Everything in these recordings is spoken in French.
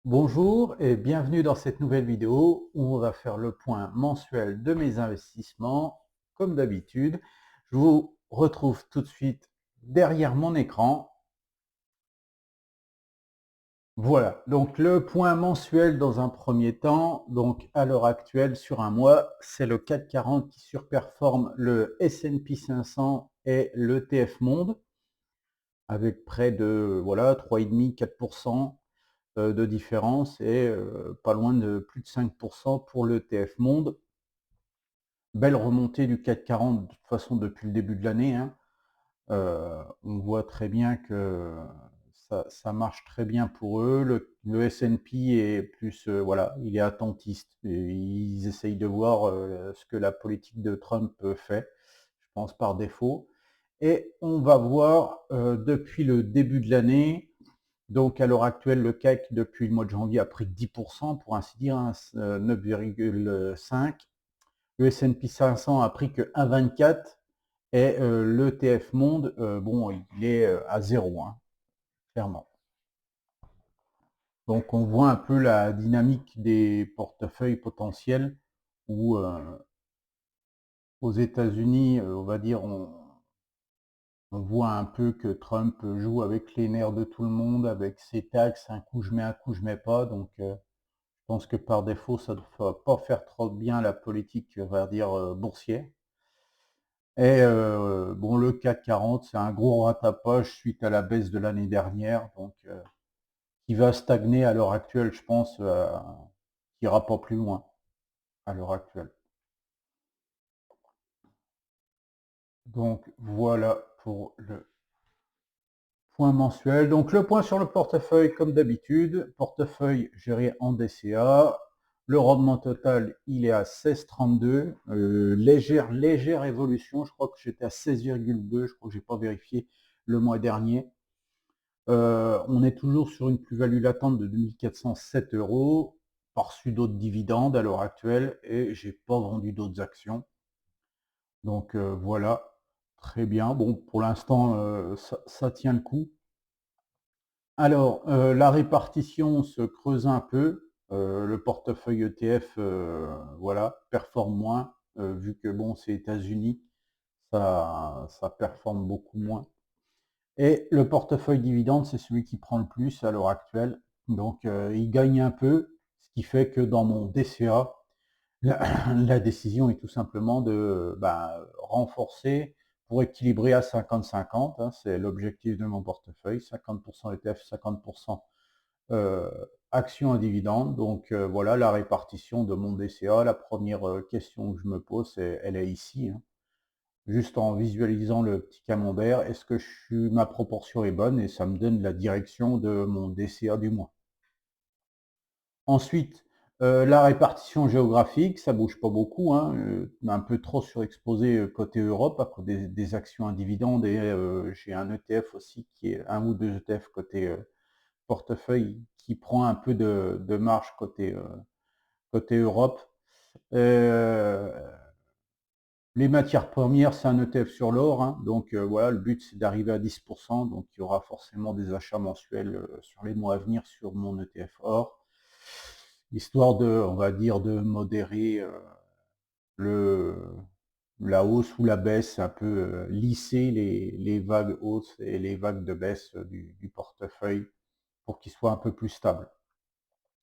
Bonjour et bienvenue dans cette nouvelle vidéo où on va faire le point mensuel de mes investissements. Comme d'habitude, je vous retrouve tout de suite derrière mon écran. Voilà, donc le point mensuel dans un premier temps, donc à l'heure actuelle sur un mois, c'est le CAC 40 qui surperforme le S&P 500 et le TF Monde avec près de voilà 3,5-4% de différence et pas loin de plus de 5% pour l'ETF Monde. Belle remontée du CAC 40 de toute façon depuis le début de l'année, hein. On voit très bien que ça marche très bien pour eux. Le S&P est plus, voilà, il est attentiste. Et ils essayent de voir ce que la politique de Trump fait, je pense par défaut. Et on va voir depuis le début de l'année, donc à l'heure actuelle, le CAC, depuis le mois de janvier, a pris 10%, pour ainsi dire, hein, 9,5. Le S&P 500 a pris que 1,24 et l'ETF Monde, bon, il est à zéro, hein, clairement. Donc on voit un peu la dynamique des portefeuilles potentiels où aux États-Unis, on va dire, on voit un peu que Trump joue avec les nerfs de tout le monde, avec ses taxes, un coup je mets, un coup je mets pas. Donc je pense que par défaut, ça ne va pas faire trop bien la politique, on va dire, boursière. Et bon, le CAC 40, c'est un gros rattrapage suite à la baisse de l'année dernière, donc qui va stagner à l'heure actuelle, je pense, qui ira pas plus loin à l'heure actuelle. Donc voilà pour le point mensuel. Donc le point sur le portefeuille, comme d'habitude, portefeuille géré en DCA. Le rendement total, il est à 16,32. Légère évolution. Je crois que j'étais à 16,2. Je crois que j'ai pas vérifié le mois dernier. On est toujours sur une plus-value latente de 2407 euros. Pas reçu d'autres dividendes à l'heure actuelle et j'ai pas vendu d'autres actions. Donc voilà, très bien. Bon, pour l'instant, ça tient le coup. Alors, la répartition se creuse un peu. Le portefeuille ETF, voilà, performe moins, vu que bon, c'est États-Unis, ça performe beaucoup moins. Et le portefeuille dividende, c'est celui qui prend le plus à l'heure actuelle. Donc, il gagne un peu, ce qui fait que dans mon DCA, la décision est tout simplement de renforcer pour équilibrer à 50-50, hein, c'est l'objectif de mon portefeuille, 50% ETF, 50% actions à dividendes. Donc voilà la répartition de mon DCA. La première question que je me pose, elle est ici, hein. Juste en visualisant le petit camembert, est-ce que ma proportion est bonne? Et ça me donne la direction de mon DCA du mois. Ensuite, la répartition géographique, ça bouge pas beaucoup, hein, un peu trop surexposé côté Europe à cause des actions à dividendes et j'ai un ETF aussi qui est un ou deux ETF côté portefeuille qui prend un peu de marge côté Europe. Euh, les matières premières, c'est un ETF sur l'or, hein, donc voilà, le but c'est d'arriver à 10%, donc il y aura forcément des achats mensuels sur les mois à venir sur mon ETF or, histoire de, on va dire, de modérer le, la hausse ou la baisse, un peu lisser les vagues hausses et les vagues de baisse du portefeuille pour qu'il soit un peu plus stable.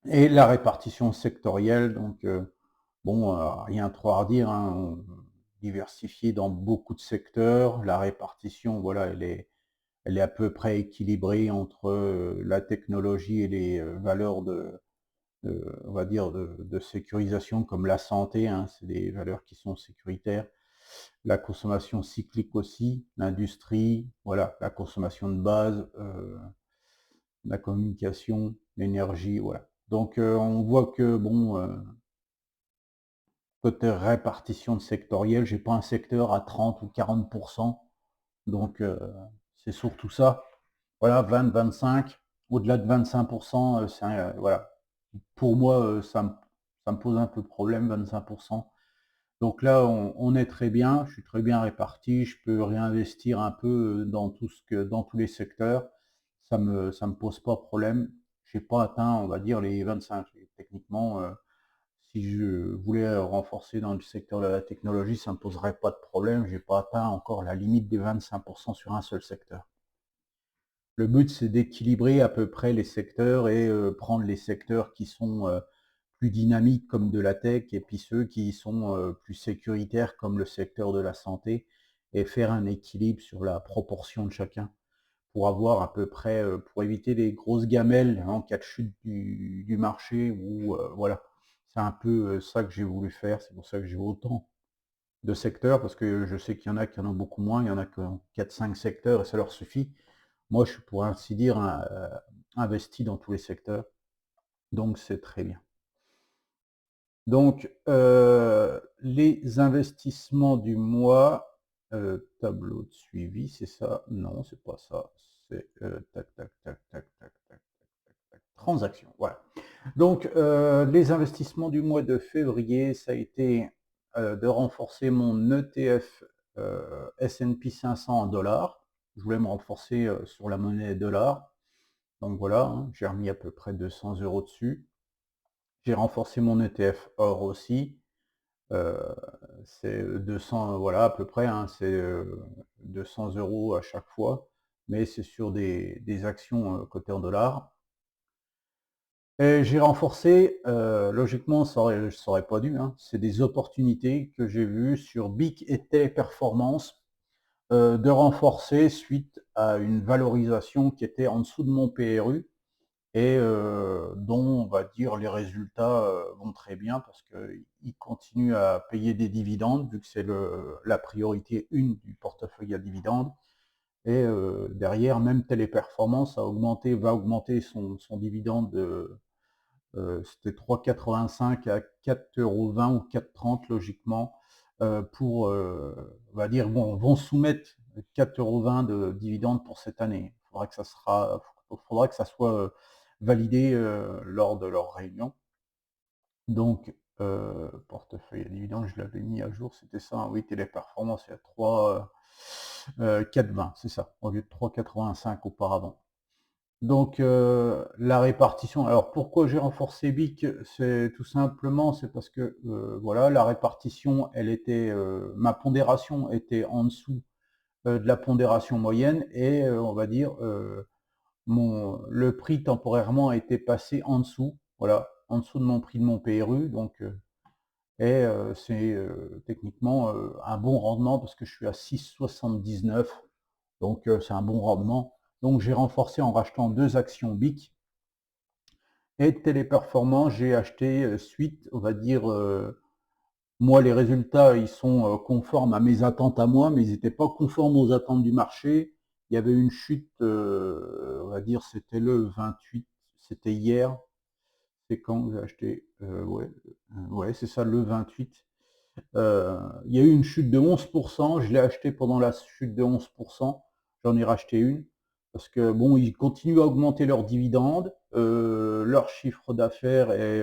Et la répartition sectorielle, donc bon, rien trop à redire, hein, diversifié dans beaucoup de secteurs. La répartition, voilà, elle est à peu près équilibrée entre la technologie et les valeurs on va dire, de sécurisation comme la santé, hein, c'est des valeurs qui sont sécuritaires. La consommation cyclique aussi, l'industrie, voilà, la consommation de base, la communication, l'énergie, voilà. Donc on voit que bon, côté répartition de sectoriel, j'ai pas un secteur à 30 ou 40%, donc c'est surtout ça. Voilà, 20, 25, au-delà de 25%, voilà. Pour moi, ça me pose un peu de problème, 25%. Donc là, on est très bien, je suis très bien réparti, je peux réinvestir un peu dans tous les secteurs. Ça me pose pas de problème. j'ai pas atteint, on va dire, les 25. Et techniquement, si je voulais renforcer dans le secteur de la technologie, ça ne me poserait pas de problème. J'ai pas atteint encore la limite des 25% sur un seul secteur. Le but, c'est d'équilibrer à peu près les secteurs et prendre les secteurs qui sont plus dynamiques comme de la tech et puis ceux qui sont plus sécuritaires comme le secteur de la santé et faire un équilibre sur la proportion de chacun pour avoir à peu près, pour éviter les grosses gamelles en cas de chute du marché ou voilà. C'est un peu ça que j'ai voulu faire. C'est pour ça que j'ai autant de secteurs parce que je sais qu'il y en a qui en ont beaucoup moins. Il y en a qui ont 4-5 secteurs et ça leur suffit. Moi, je suis pour ainsi dire investi dans tous les secteurs, donc c'est très bien. Donc, les investissements du mois, tableau de suivi, c'est ça? Non, c'est pas ça. C'est tac, tac, tac, tac, tac, tac, tac, tac, transactions. Voilà. Donc, les investissements du mois de février, ça a été de renforcer mon ETF S&P 500 en dollars. Je voulais me renforcer sur la monnaie dollar. Donc voilà, hein, j'ai remis à peu près 200 € dessus. J'ai renforcé mon ETF or aussi. C'est 200, voilà, à peu près, hein, c'est 200 € à chaque fois, mais c'est sur des actions cotées en dollars. Et j'ai renforcé, logiquement, ça aurait pas dû, hein, c'est des opportunités que j'ai vues sur BIC et Téléperformance de renforcer suite à une valorisation qui était en dessous de mon PRU. Et dont on va dire les résultats vont très bien parce qu'ils continuent à payer des dividendes vu que c'est la priorité 1 du portefeuille à dividendes. Et derrière, même Téléperformance va augmenter son dividende de c'était 3,85 à 4,20 € ou 4,30 € logiquement pour, on va dire, bon, vont soumettre 4,20 € de dividendes pour cette année. Faudra que ça soit validé lors de leur réunion. Donc, portefeuille à dividendes, je l'avais mis à jour, c'était ça, hein, oui, Téléperformance, il y a 4,20, c'est ça, au lieu de 3,85 auparavant. Donc la répartition, alors pourquoi j'ai renforcé BIC? C'est tout simplement, c'est parce que voilà, la répartition, elle était, ma pondération était en dessous de la pondération moyenne et on va dire le prix temporairement a été passé en dessous, voilà, en dessous de mon prix de mon PRU, donc et c'est techniquement un bon rendement parce que je suis à 6,79, donc c'est un bon rendement. Donc j'ai renforcé en rachetant 2 actions BIC. Et Téléperformance, j'ai acheté suite, on va dire, moi les résultats ils sont conformes à mes attentes à moi, mais ils n'étaient pas conformes aux attentes du marché. Il y avait une chute, on va dire, c'était le 28, c'était hier. C'est quand j'ai acheté ouais, ouais, c'est ça, le 28. Il y a eu une chute de 11%, je l'ai acheté pendant la chute de 11%, j'en ai racheté une, parce que bon, ils continuent à augmenter leurs dividendes, leur chiffre d'affaires et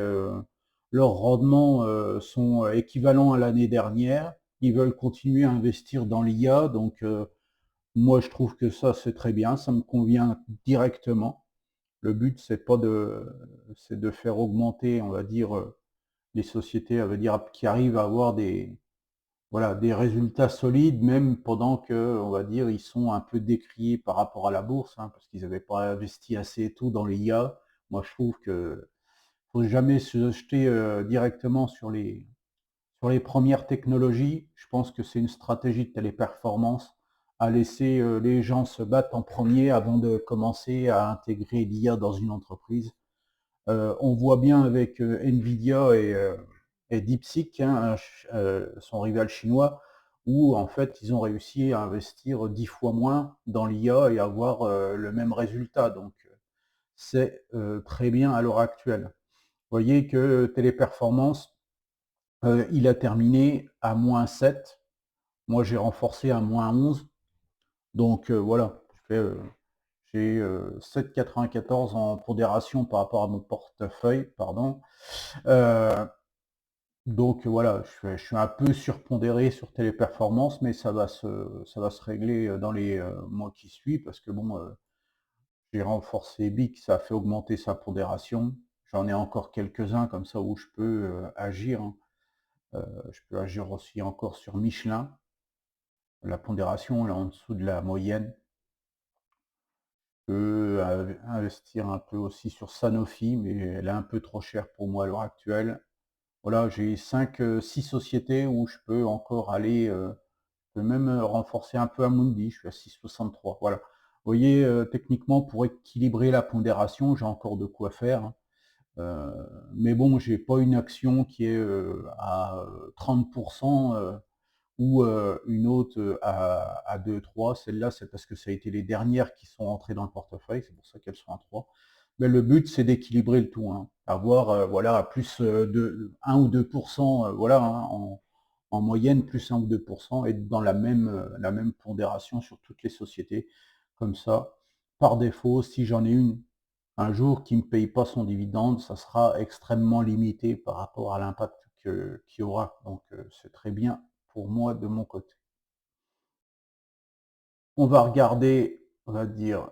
leurs rendements sont équivalents à l'année dernière, ils veulent continuer à investir dans l'IA, donc moi je trouve que ça c'est très bien, ça me convient directement. Le but c'est de faire augmenter, on va dire, les sociétés, on va dire, qui arrivent à avoir voilà, des résultats solides, même pendant que, on va dire, ils sont un peu décriés par rapport à la bourse, hein, parce qu'ils n'avaient pas investi assez tôt dans les IA. Moi, je trouve que faut jamais se jeter directement sur les premières technologies. Je pense que c'est une stratégie de Téléperformance à laisser les gens se battre en premier avant de commencer à intégrer l'IA dans une entreprise. On voit bien avec Nvidia et DeepSeek, hein, son rival chinois, où en fait ils ont réussi à investir 10 fois moins dans l'IA et avoir le même résultat. Donc c'est très bien à l'heure actuelle. Vous voyez que Téléperformance, il a terminé à -7. Moi j'ai renforcé à -11. Donc voilà, j'ai 7,94 en pondération par rapport à mon portefeuille, pardon. Donc voilà, je suis un peu surpondéré sur Téléperformance, mais ça va se régler dans les mois qui suivent parce que bon, J'ai renforcé BIC, ça a fait augmenter sa pondération. J'en ai encore quelques-uns comme ça où je peux agir, hein. Je peux agir aussi encore sur Michelin. La pondération elle est en dessous de la moyenne. Je peux investir un peu aussi sur Sanofi, mais elle est un peu trop chère pour moi à l'heure actuelle. Voilà, j'ai 6 sociétés où je peux encore aller, je peux même renforcer un peu Amundi, je suis à 6,63. Voilà. Vous voyez, techniquement, pour équilibrer la pondération, j'ai encore de quoi faire, hein. Mais bon, j'ai pas une action qui est à 30%, ou une autre à 2-3. Celle-là, c'est parce que ça a été les dernières qui sont rentrées dans le portefeuille, c'est pour ça qu'elles sont à 3. Mais le but, c'est d'équilibrer le tout, hein. Avoir voilà, plus de 1 ou 2%, voilà, hein, en moyenne, plus 1 ou 2%, et dans la même pondération sur toutes les sociétés. Comme ça, par défaut, si j'en ai une un jour qui ne me paye pas son dividende, ça sera extrêmement limité par rapport à l'impact qu'il y aura. Donc c'est très bien pour moi de mon côté. On va regarder, on va dire,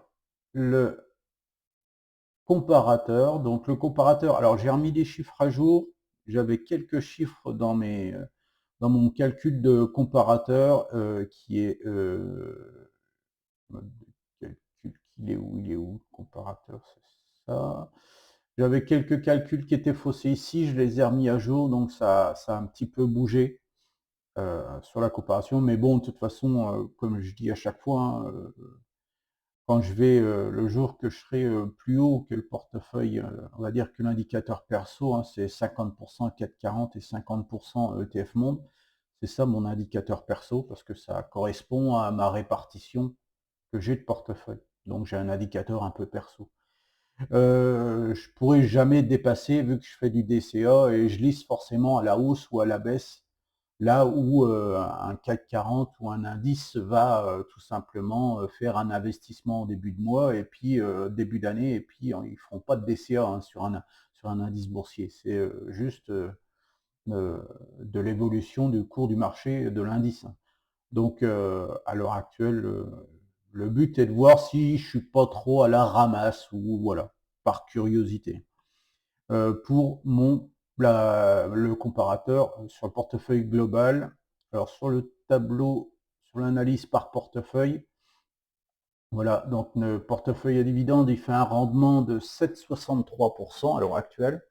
le comparateur. Donc le comparateur, alors j'ai remis des chiffres à jour. J'avais quelques chiffres dans mon calcul de comparateur qui est mode de calcul, il est où le comparateur, c'est ça. J'avais quelques calculs qui étaient faussés ici, je les ai remis à jour, donc ça a un petit peu bougé sur la comparaison. Mais bon, de toute façon, comme je dis à chaque fois, hein, quand je vais, le jour que je serai plus haut que le portefeuille, on va dire que l'indicateur perso, hein, c'est 50% CAC 40 et 50% ETF Monde. C'est ça mon indicateur perso, parce que ça correspond à ma répartition que j'ai de portefeuille. Donc j'ai un indicateur un peu perso. Je pourrais jamais dépasser, vu que je fais du DCA et je lisse forcément à la hausse ou à la baisse, là où un CAC 40 ou un indice va tout simplement faire un investissement au début de mois et puis début d'année, et puis ils feront pas de DCA, hein, sur un indice boursier. C'est juste de l'évolution du cours du marché de l'indice. Donc à l'heure actuelle, le but est de voir si je suis pas trop à la ramasse, ou voilà, par curiosité. Pour le comparateur sur le portefeuille global, alors sur le tableau, sur l'analyse par portefeuille, voilà, donc le portefeuille à dividende, il fait un rendement de 7,63% à l'heure actuelle,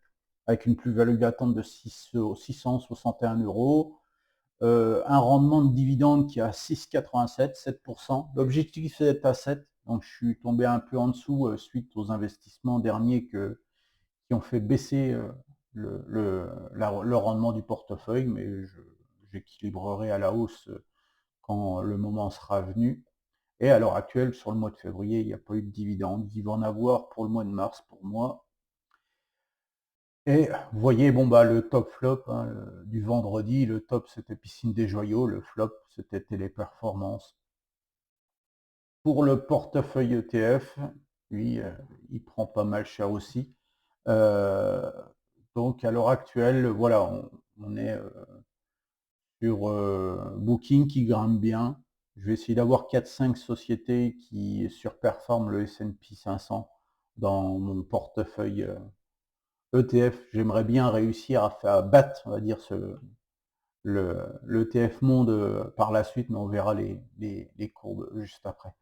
avec une plus-value d'attente de 661 €. Un rendement de dividende qui est à 6,87, 7%. L'objectif, c'est d'être à 7. Donc, je suis tombé un peu en dessous suite aux investissements derniers qui ont fait baisser le rendement du portefeuille, mais j'équilibrerai à la hausse quand le moment sera venu. Et à l'heure actuelle, sur le mois de février, il n'y a pas eu de dividende. Il va en avoir pour le mois de mars pour moi. Et vous voyez, bon bah le top flop, hein, du vendredi, le top c'était Piscine des Joyaux, le flop c'était Téléperformance. Pour le portefeuille ETF, lui, il prend pas mal cher aussi. Donc à l'heure actuelle, voilà, on est sur Booking qui grimpe bien. Je vais essayer d'avoir 4-5 sociétés qui surperforment le S&P 500 dans mon portefeuille ETF. J'aimerais bien réussir à faire battre, on va dire, l'ETF Monde par la suite, mais on verra les courbes juste après.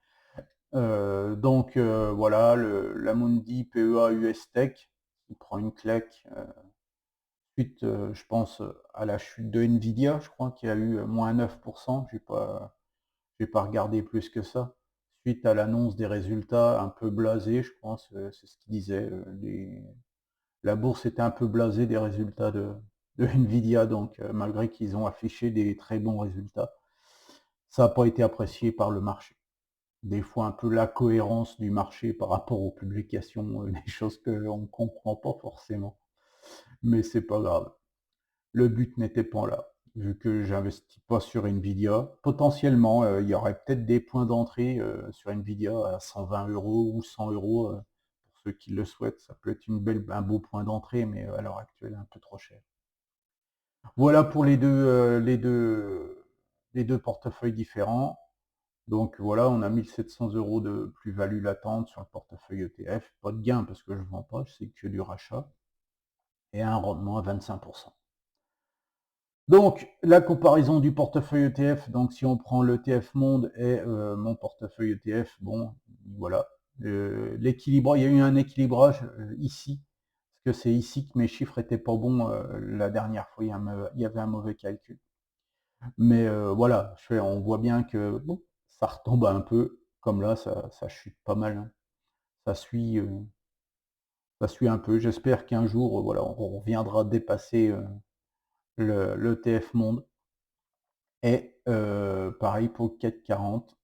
Donc voilà, l'Amundi PEA US Tech, qui prend une claque suite, je pense, à la chute de Nvidia, je crois, qui a eu moins 9%. J'ai pas regardé plus que ça. Suite à l'annonce des résultats un peu blasés, je pense, c'est ce qu'il disait. La bourse était un peu blasée des résultats de Nvidia, donc malgré qu'ils ont affiché des très bons résultats, ça n'a pas été apprécié par le marché. Des fois un peu la cohérence du marché par rapport aux publications, des choses qu'on ne comprend pas forcément. Mais c'est pas grave. Le but n'était pas là. Vu que j'investis pas sur Nvidia, potentiellement il y aurait peut-être des points d'entrée sur Nvidia à 120 € ou 100 € pour ceux qui le souhaitent. Ça peut être un beau point d'entrée, mais à l'heure actuelle un peu trop cher. Voilà pour les deux portefeuilles différents. Donc voilà, on a 1700 € de plus-value latente sur le portefeuille ETF. Pas de gain parce que je ne vends pas, c'est que du rachat. Et un rendement à 25%. Donc, la comparaison du portefeuille ETF, donc si on prend l'ETF Monde et mon portefeuille ETF, bon, voilà. L'équilibre, il y a eu un équilibrage ici, parce que c'est ici que mes chiffres étaient pas bons la dernière fois, il y avait un mauvais calcul. Mais voilà, on voit bien que bon, ça retombe un peu, comme là, ça chute pas mal, hein. Ça suit, ça suit un peu. J'espère qu'un jour, voilà, on reviendra dépasser l'ETF Monde. Et pareil pour le CAC 40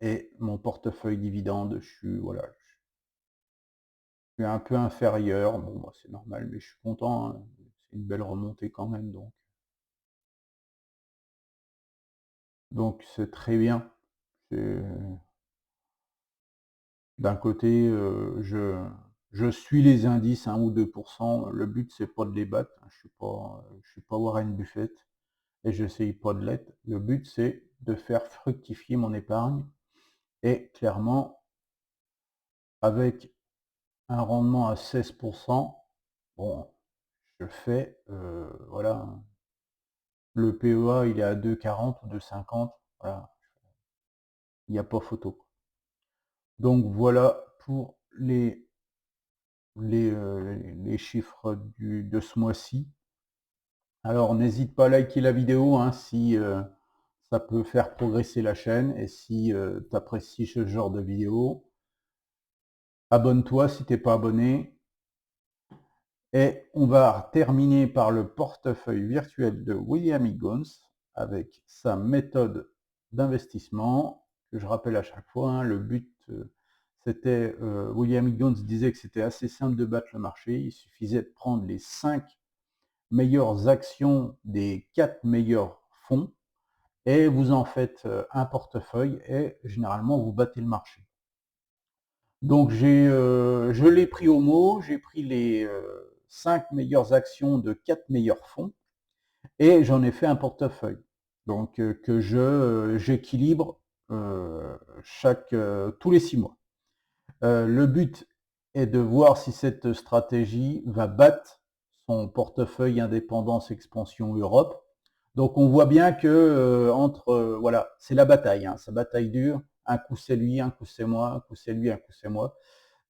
et mon portefeuille dividende, voilà, je suis un peu inférieur. Bon, bah, c'est normal, mais je suis content, hein. C'est une belle remontée quand même, donc c'est très bien. D'un côté, je suis les indices 1 ou 2. Le but, c'est pas de les battre, hein. Je suis pas Warren Buffett et j'essaye pas de l'être. Le but, c'est de faire fructifier mon épargne et clairement, avec un rendement à 16%, bon, je fais, voilà, le PEA, il est à 2,40 ou 2,50, voilà, il n'y a pas photo. Donc voilà pour les chiffres de ce mois-ci. Alors n'hésite pas à liker la vidéo hein, si ça peut faire progresser la chaîne et si tu apprécies ce genre de vidéo. Abonne-toi si tu n'es pas abonné. Et on va terminer par le portefeuille virtuel de William Higgins avec sa méthode d'investissement, que je rappelle à chaque fois, hein, le but c'était, William Higgins disait que c'était assez simple de battre le marché, il suffisait de prendre les 5 meilleures actions des 4 meilleurs fonds et vous en faites un portefeuille et généralement vous battez le marché. Donc je l'ai pris au mot, j'ai pris les 5 meilleures actions de 4 meilleurs fonds et j'en ai fait un portefeuille. Donc que j'équilibre tous les 6 mois. Le but est de voir si cette stratégie va battre son portefeuille Indépendance Expansion Europe. Donc on voit bien que voilà, c'est la bataille, hein, sa bataille dure. Un coup c'est lui, un coup c'est moi, un coup c'est lui, un coup c'est moi.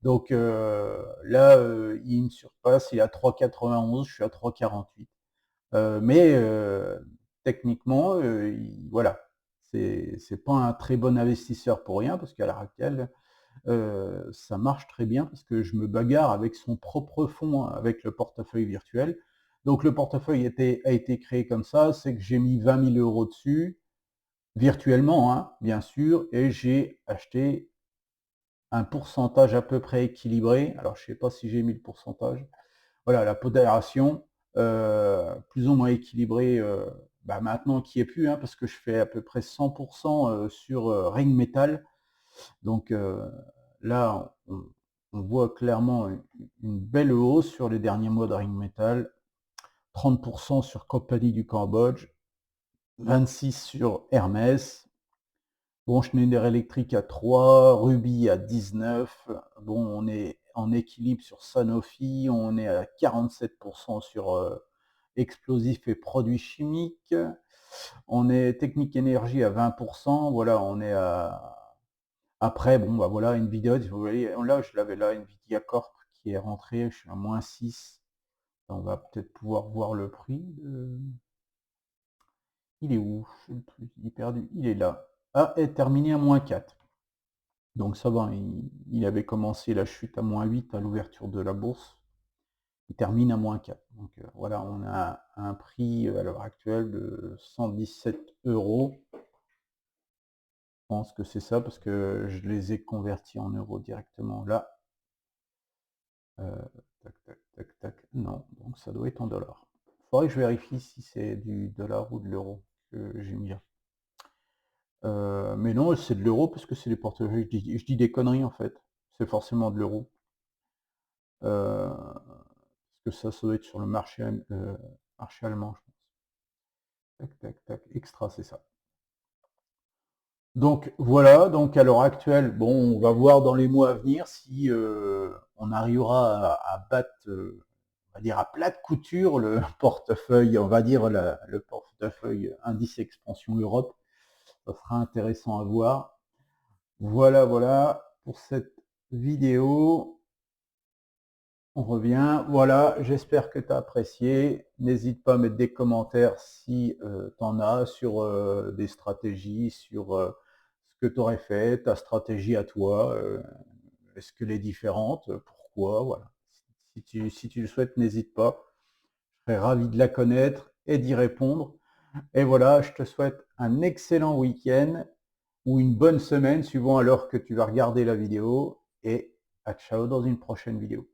Donc là, il me surpasse, il est à 3,91, je suis à 3,48. Mais techniquement, voilà, c'est pas un très bon investisseur pour rien, parce qu'à l'heure actuelle, ça marche très bien, parce que je me bagarre avec son propre fonds, hein, avec le portefeuille virtuel. Donc le portefeuille a été créé comme ça, c'est que j'ai mis 20 000 € dessus, virtuellement, hein, bien sûr, et j'ai acheté un pourcentage à peu près équilibré. Alors je ne sais pas si j'ai mis le pourcentage. Voilà, la pondération plus ou moins équilibrée maintenant qui est plus, hein, parce que je fais à peu près 100% sur Ring Metal. Donc là, on voit clairement une belle hausse sur les derniers mois de Ring Metal. 30% sur Compagnie du Cambodge, 26 sur Hermès, bon, Schneider Electric à 3, Ruby à 19. Bon, on est en équilibre sur Sanofi, on est à 47% sur explosifs et produits chimiques. On est Technique Énergie à 20%. Voilà, on est à... Après, bon, bah voilà, Nvidia, vous voyez, là, je l'avais là, Nvidia Corp qui est rentré, je suis à moins 6. On va peut-être pouvoir voir le prix. Il est où? Il est perdu. Il est là. Ah, et terminé à moins 4. Donc ça va, il avait commencé la chute à moins 8 à l'ouverture de la bourse. Il termine à moins 4. Donc voilà, on a un prix à l'heure actuelle de 117 €. Je pense que c'est ça parce que je les ai convertis en euros directement là. Tac, tac, tac, tac. Non, donc ça doit être en dollars. Il faudrait que je vérifie si c'est du dollar ou de l'euro que j'ai mis là. Mais non, c'est de l'euro parce que c'est des portefeuilles. Je dis des conneries en fait. C'est forcément de l'euro. Parce que ça doit être sur le marché allemand, je pense. Tac, tac, tac, extra, c'est ça. Donc voilà, donc à l'heure actuelle, bon, on va voir dans les mois à venir si on arrivera à battre, on va dire à plat de couture le portefeuille, on va dire le portefeuille indice expansion Europe. Ça sera intéressant à voir. Voilà, voilà pour cette vidéo. On revient. Voilà, j'espère que tu as apprécié. N'hésite pas à mettre des commentaires si tu en as sur des stratégies, sur ce que tu aurais fait, ta stratégie à toi. Est-ce qu'elle est différente? Pourquoi? Voilà. Si tu le souhaites, n'hésite pas. Je serais ravi de la connaître et d'y répondre. Et voilà, je te souhaite un excellent week-end ou une bonne semaine, suivant à l'heure que tu vas regarder la vidéo. Et à ciao dans une prochaine vidéo.